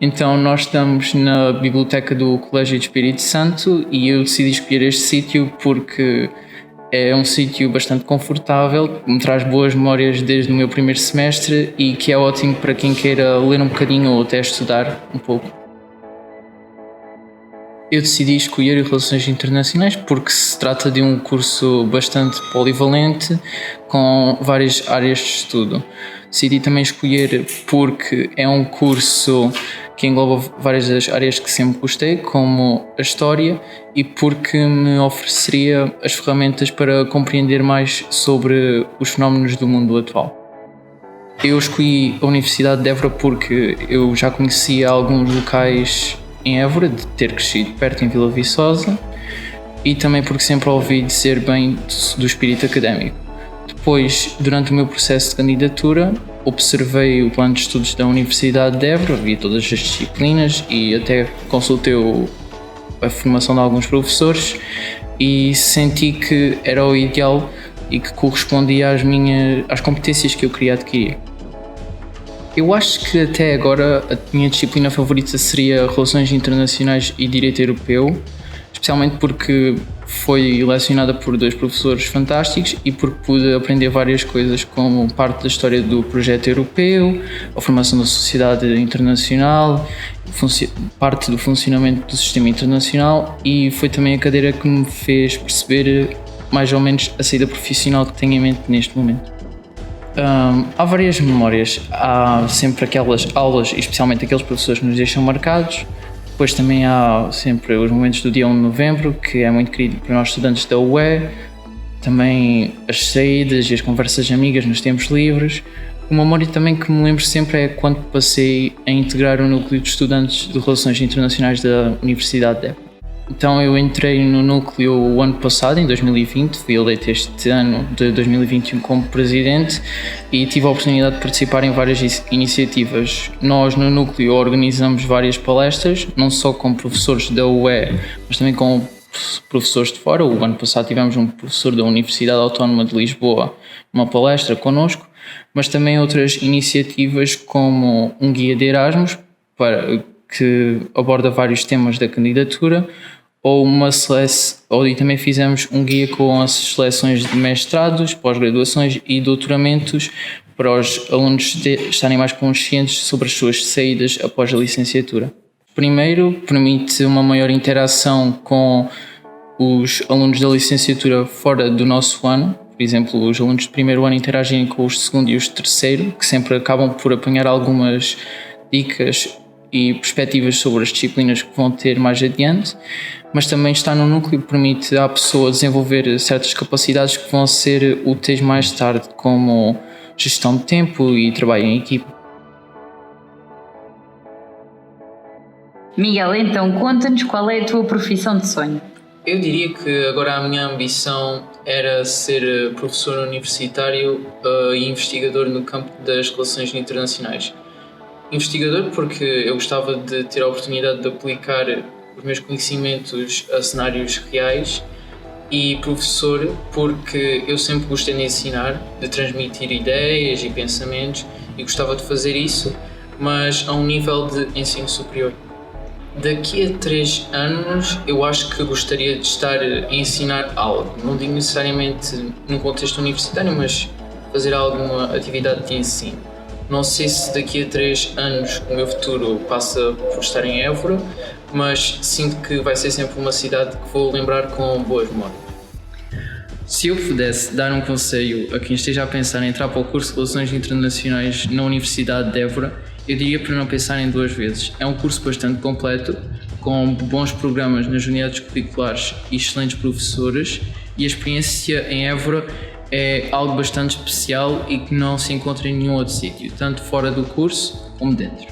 Então nós estamos na biblioteca do Colégio de Espírito Santo e eu decidi escolher este sítio porque é um sítio bastante confortável, que me traz boas memórias desde o meu primeiro semestre e que é ótimo para quem queira ler um bocadinho ou até estudar um pouco. Eu decidi escolher Relações Internacionais porque se trata de um curso bastante polivalente com várias áreas de estudo. Decidi também escolher porque é um curso que engloba várias das áreas que sempre gostei, como a História, e porque me ofereceria as ferramentas para compreender mais sobre os fenómenos do mundo atual. Eu escolhi a Universidade de Évora porque eu já conhecia alguns locais em Évora, de ter crescido perto em Vila Viçosa, e também porque sempre ouvi dizer bem do espírito académico. Depois, durante o meu processo de candidatura, observei o plano de estudos da Universidade de Évora, vi todas as disciplinas e até consultei a formação de alguns professores e senti que era o ideal e que correspondia às competências que eu queria adquirir. Eu acho que até agora a minha disciplina favorita seria Relações Internacionais e Direito Europeu, especialmente porque foi lecionada por dois professores fantásticos e porque pude aprender várias coisas, como parte da história do projeto europeu, a formação da sociedade internacional, parte do funcionamento do sistema internacional, e foi também a cadeira que me fez perceber mais ou menos a saída profissional que tenho em mente neste momento. Há várias memórias, há sempre aquelas aulas, especialmente aqueles professores que nos deixam marcados. Depois também há sempre os momentos do dia 1 de novembro, que é muito querido para nós estudantes da UE. Também as saídas e as conversas amigas nos tempos livres. Uma memória também que me lembro sempre é quando passei a integrar o núcleo de estudantes de Relações Internacionais da Universidade de Évora. Então eu entrei no núcleo o ano passado, em 2020, fui eleito este ano de 2021 como presidente e tive a oportunidade de participar em várias iniciativas. Nós no núcleo organizamos várias palestras, não só com professores da UE, mas também com professores de fora. O ano passado tivemos um professor da Universidade Autónoma de Lisboa, uma palestra connosco, mas também outras iniciativas como um guia de Erasmus, que aborda vários temas da candidatura, e também fizemos um guia com as seleções de mestrados, pós-graduações e doutoramentos para os alunos estarem mais conscientes sobre as suas saídas após a licenciatura. Primeiro, permite uma maior interação com os alunos da licenciatura fora do nosso ano. Por exemplo, os alunos de primeiro ano interagem com os de segundo e os de terceiro, que sempre acabam por apanhar algumas dicas e perspectivas sobre as disciplinas que vão ter mais adiante, mas também estar no núcleo permite à pessoa desenvolver certas capacidades que vão ser úteis mais tarde, como gestão de tempo e trabalho em equipa. Miguel, então conta-nos qual é a tua profissão de sonho. Eu diria que agora a minha ambição era ser professor universitário e investigador no campo das relações internacionais. Investigador porque eu gostava de ter a oportunidade de aplicar os meus conhecimentos a cenários reais, e professor porque eu sempre gostei de ensinar, de transmitir ideias e pensamentos, e gostava de fazer isso, mas a um nível de ensino superior. Daqui a 3 anos eu acho que gostaria de estar a ensinar algo, não digo necessariamente num contexto universitário, mas fazer alguma atividade de ensino. Não sei se daqui a 3 anos o meu futuro passa por estar em Évora, mas sinto que vai ser sempre uma cidade que vou lembrar com boas memórias. Se eu pudesse dar um conselho a quem esteja a pensar em entrar para o curso de Relações Internacionais na Universidade de Évora, eu diria para não pensarem 2 vezes. É um curso bastante completo, com bons programas nas unidades curriculares e excelentes professores, e a experiência em Évora é algo bastante especial e que não se encontra em nenhum outro sítio, tanto fora do curso como dentro.